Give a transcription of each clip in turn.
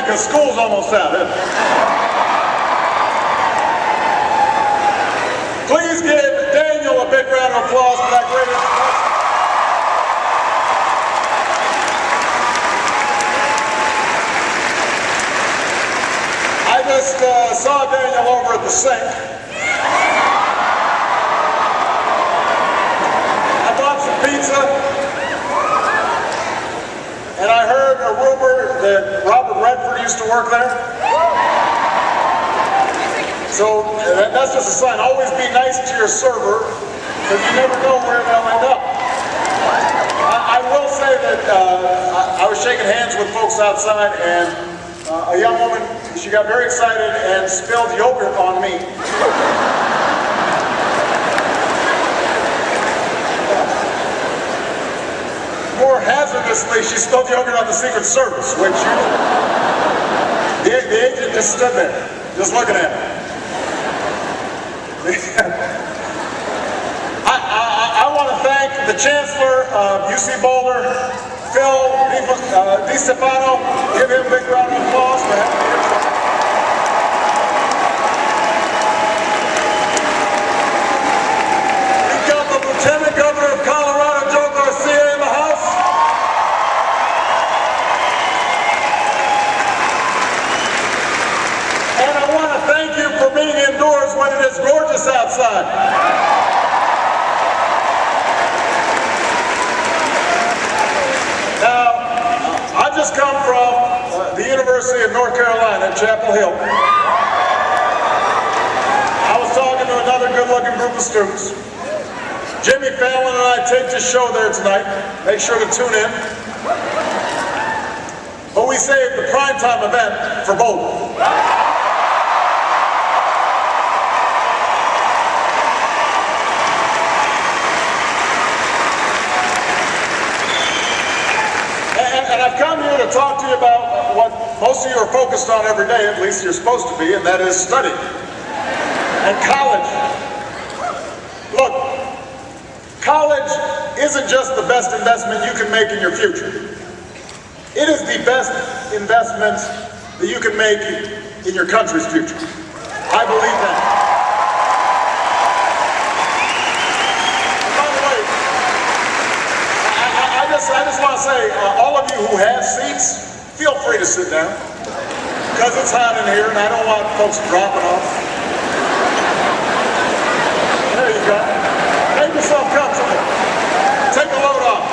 because school's almost out, isn't it? Please give Daniel a big round of applause for that great introduction. I just saw Daniel over at the sink. I bought some pizza, and I heard a rumor that Robert Redford used to work there. So that's just a sign. Always be nice to your server, because you never know where they'll end up. I will say that I was shaking hands with folks outside, and a young woman, she got very excited and spilled yogurt on me. More hazardously, she spilled yogurt on the Secret Service, which the agent just stood there, just looking at me. I want to thank the Chancellor of UC Boulder, Phil DiStefano. Give him a big round of applause for having me here. We've got the Lieutenant Governor of Colorado, Joe Garcia, in the house. And I want to thank you for being indoors when it is gorgeous outside. Now, I just come from the University of North Carolina at Chapel Hill. I was talking to another good-looking group of students. Jimmy Fallon and I taped his show there tonight. Make sure to tune in. But we saved the primetime event for Boulder. And I've come here to talk to you about what most of you are focused on every day, at least you're supposed to be, and that is study and college. Look, college isn't just the best investment you can make in your future. It is the best investment that you can make in your country's future. I believe that. I just want to say, all of you who have seats, feel free to sit down, because it's hot in here and I don't want folks dropping off. There you go. Make yourself comfortable. Take a load off.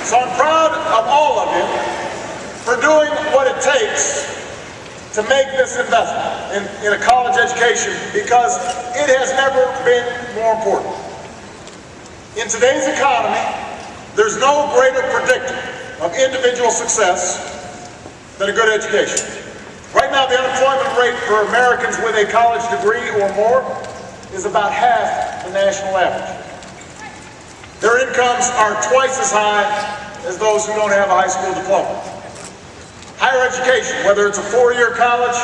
So I'm proud of all of you for doing what it takes to make this investment in a college education, because it has never been more important. In today's economy, there's no greater predictor of individual success than a good education. Right now, the unemployment rate for Americans with a college degree or more is about half the national average. Their incomes are twice as high as those who don't have a high school diploma. Higher education, whether it's a 4-year college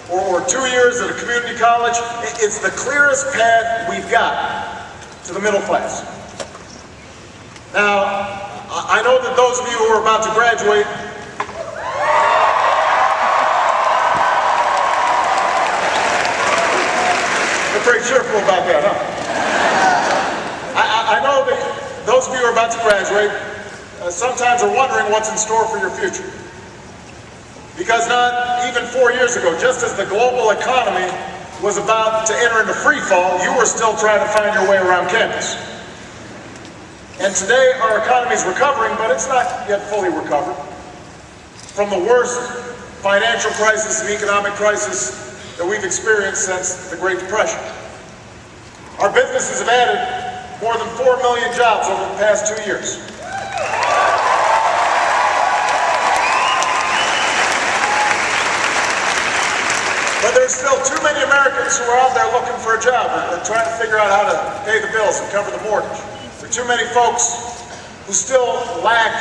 or 2 years at a community college, it's the clearest path we've got to the middle class. Now, I know that those of you who are about to graduate are pretty cheerful about that, huh? I know that those of you who are about to graduate sometimes are wondering what's in store for your future. Because not even 4 years ago, just as the global economy was about to enter into free fall, you were still trying to find your way around campus. And today our economy is recovering, but it's not yet fully recovered from the worst financial crisis and economic crisis that we've experienced since the Great Depression. Our businesses have added more than 4 million jobs over the past 2 years. But there's still too many Americans who are out there looking for a job and trying to figure out how to pay the bills and cover the mortgage. There are too many folks who still lack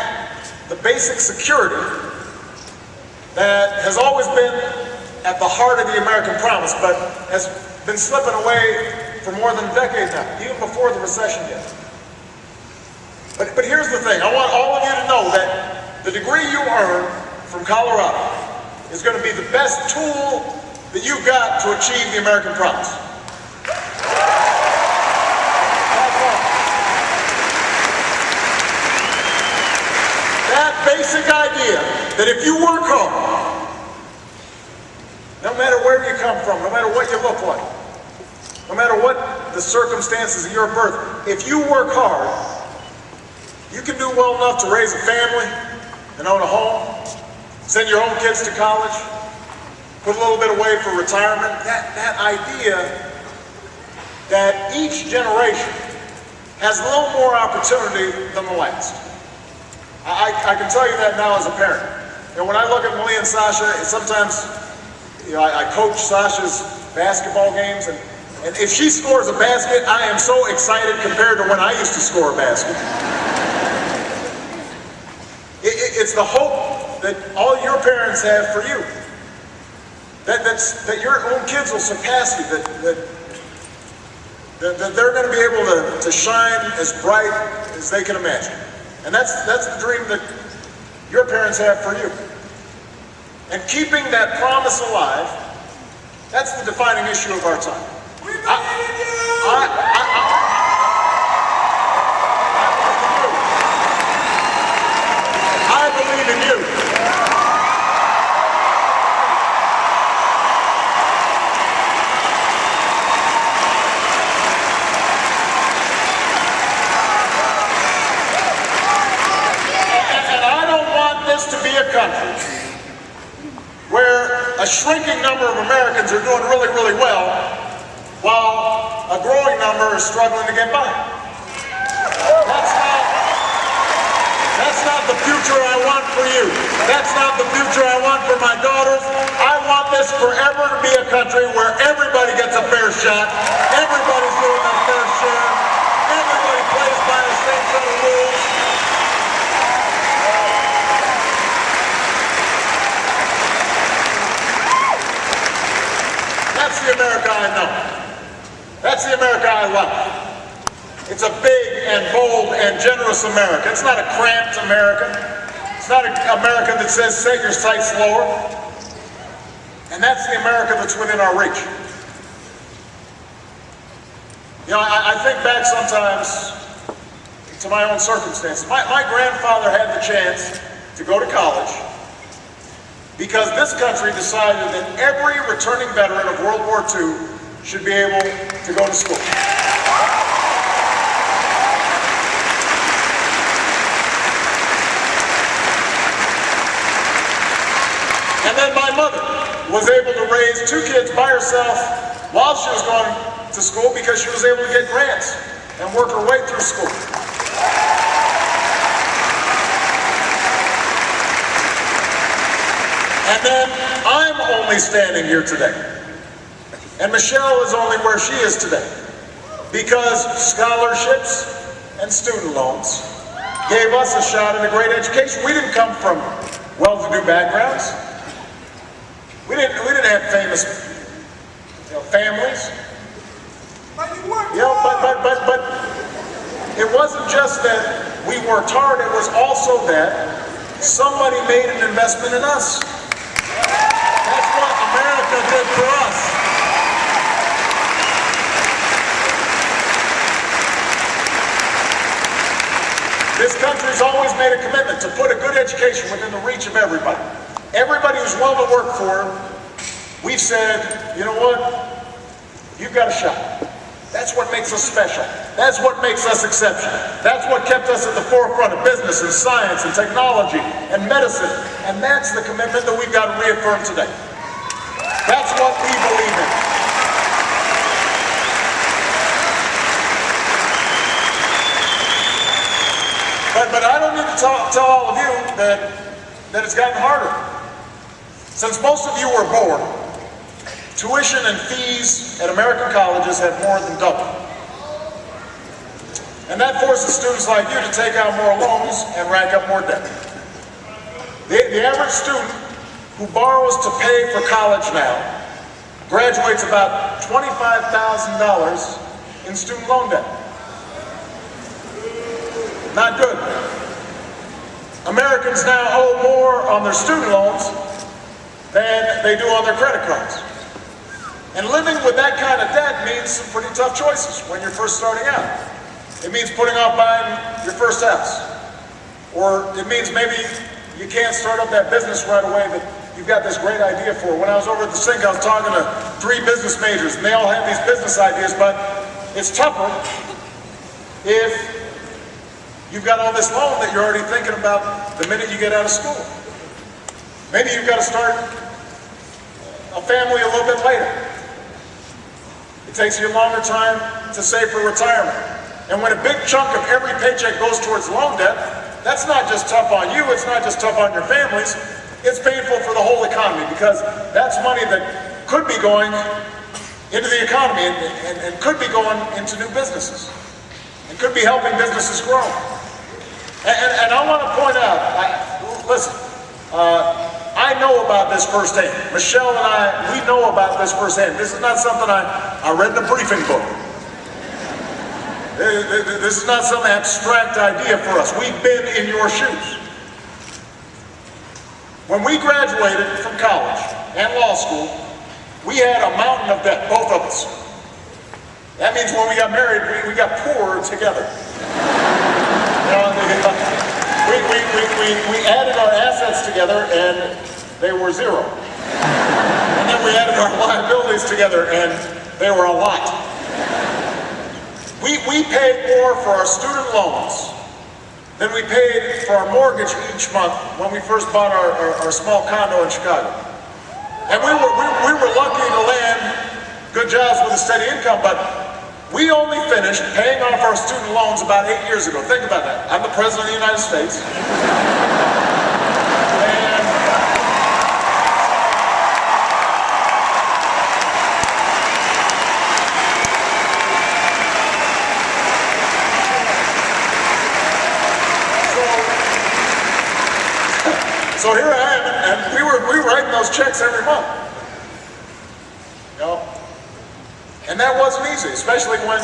the basic security that has always been at the heart of the American promise, but has been slipping away for more than a decade now, even before the recession hit. But here's the thing. I want all of you to know that the degree you earn from Colorado is going to be the best tool that you've got to achieve the American promise. That basic idea that if you work hard, no matter where you come from, no matter what you look like, no matter what the circumstances of your birth, if you work hard, you can do well enough to raise a family and own a home, send your own kids to college, put a little bit away for retirement. That idea that each generation has a little more opportunity than the last. I can tell you that now as a parent. And when I look at Malia and Sasha, sometimes I coach Sasha's basketball games, and if she scores a basket, I am so excited compared to when I used to score a basket. It's the hope that all your parents have for you. That your own kids will surpass you, that they're going to be able to shine as bright as they can imagine. And that's the dream that your parents have for you. And keeping that promise alive, that's the defining issue of our time. I believe in you. And I don't want this to be a country where a shrinking number of Americans are doing really, really well, while a growing number is struggling to get by. That's not the future I want for you. That's not the future I want for my daughters. I want this forever to be a country where everybody gets a fair shot, everybody's doing their fair share, everybody plays by the same set of rules. That's the America I know. That's the America I love. It's a big and bold and generous America. It's not a cramped America. It's not an America that says set your sights lower. And that's the America that's within our reach. I think back sometimes to my own circumstances. My grandfather had the chance to go to college because this country decided that every returning veteran of World War II should be able to go to school. And then my mother was able to raise 2 kids by herself while she was going to school because she was able to get grants and work her way through school. And then I'm only standing here today. And Michelle is only where she is today because scholarships and student loans gave us a shot at a great education. We didn't come from well-to-do backgrounds. We didn't have famous families. But it wasn't just that we worked hard, it was also that somebody made an investment in us. That's what America did for us. This country's always made a commitment to put a good education within the reach of everybody. Everybody who's willing to work for it, we've said, you know what? You've got a shot. That's what makes us special. That's what makes us exceptional. That's what kept us at the forefront of business and science and technology and medicine. And that's the commitment that we've got to reaffirm today. That's what we believe in. But I don't need to tell all of you that it's gotten harder. Since most of you were born, tuition and fees at American colleges have more than doubled. And that forces students like you to take out more loans and rack up more debt. The average student who borrows to pay for college now graduates about $25,000 in student loan debt. Not good. Americans now owe more on their student loans than they do on their credit cards. And living with that kind of debt means some pretty tough choices when you're first starting out. It means putting off buying your first house. Or it means maybe you can't start up that business right away that you've got this great idea for. When I was over at the sink, I was talking to 3 business majors, and they all have these business ideas, but it's tougher if you've got all this loan that you're already thinking about the minute you get out of school. Maybe you've got to start a family a little bit later. It takes you a longer time to save for retirement. And when a big chunk of every paycheck goes towards loan debt, that's not just tough on you, it's not just tough on your families, it's painful for the whole economy, because that's money that could be going into the economy and could be going into new businesses and could be helping businesses grow. And I want to point out, listen, I know about this firsthand. Michelle and I, we know about this firsthand. This is not something I read in a briefing book. This is not some abstract idea for us. We've been in your shoes. When we graduated from college and law school, we had a mountain of debt, both of us. That means when we got married, we got poorer together. You know, we added our assets together and they were zero. And then we added our liabilities together and they were a lot. We paid more for our student loans than we paid for our mortgage each month when we first bought our small condo in Chicago. And we were lucky to land good jobs with a steady income, but we only finished paying off our student loans about 8 years ago. Think about that. I'm the President of the United States. So here I am, and we were writing those checks every month. You know? And that wasn't easy, especially when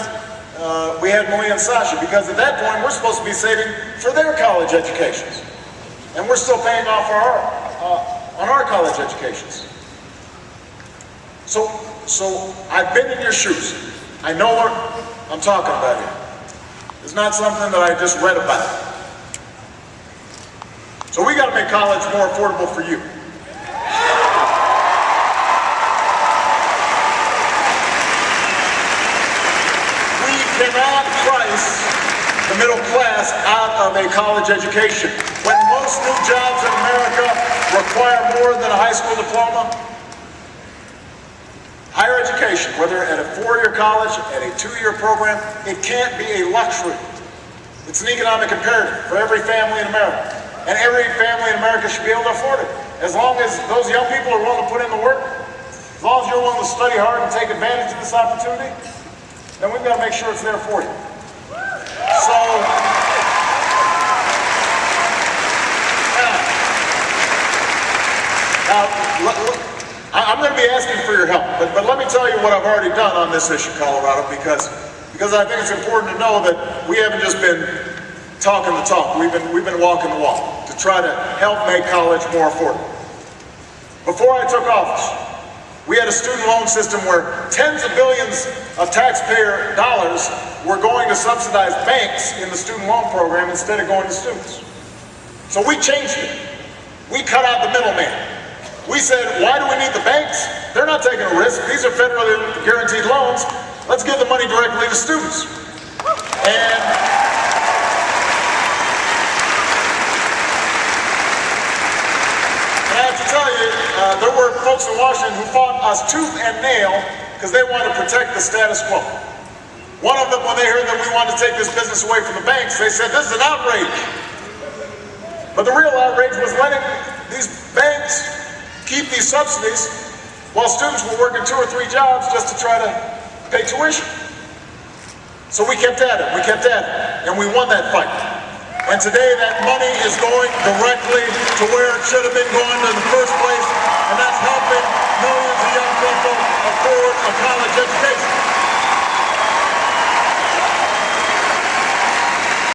we had Malia and Sasha, because at that point we're supposed to be saving for their college educations. And we're still paying off on our college educations. So I've been in your shoes. I know what I'm talking about here. It's not something that I just read about. So we got to make college more affordable for you. We cannot price the middle class out of a college education. When most new jobs in America require more than a high school diploma, higher education, whether at a 4-year college, at a 2-year program, it can't be a luxury. It's an economic imperative for every family in America. And every family in America should be able to afford it. As long as those young people are willing to put in the work, as long as you're willing to study hard and take advantage of this opportunity, then we've got to make sure it's there for you. So, now I'm going to be asking for your help, but let me tell you what I've already done on this issue, Colorado, because I think it's important to know that we haven't just been talking the talk. We've been walking the walk to try to help make college more affordable. Before I took office, we had a student loan system where tens of billions of taxpayer dollars were going to subsidize banks in the student loan program instead of going to students. So we changed it. We cut out the middleman. We said, why do we need the banks? They're not taking a risk. These are federally guaranteed loans. Let's give the money directly to students. And I have to tell you, there were folks in Washington who fought us tooth and nail because they wanted to protect the status quo. One of them, when they heard that we wanted to take this business away from the banks, they said, this is an outrage. But the real outrage was letting these banks keep these subsidies while students were working 2 or 3 jobs just to try to pay tuition. So we kept at it, and we won that fight. And today that money is going directly to where it should have been going in the first place, and that's helping millions of young people afford a college education.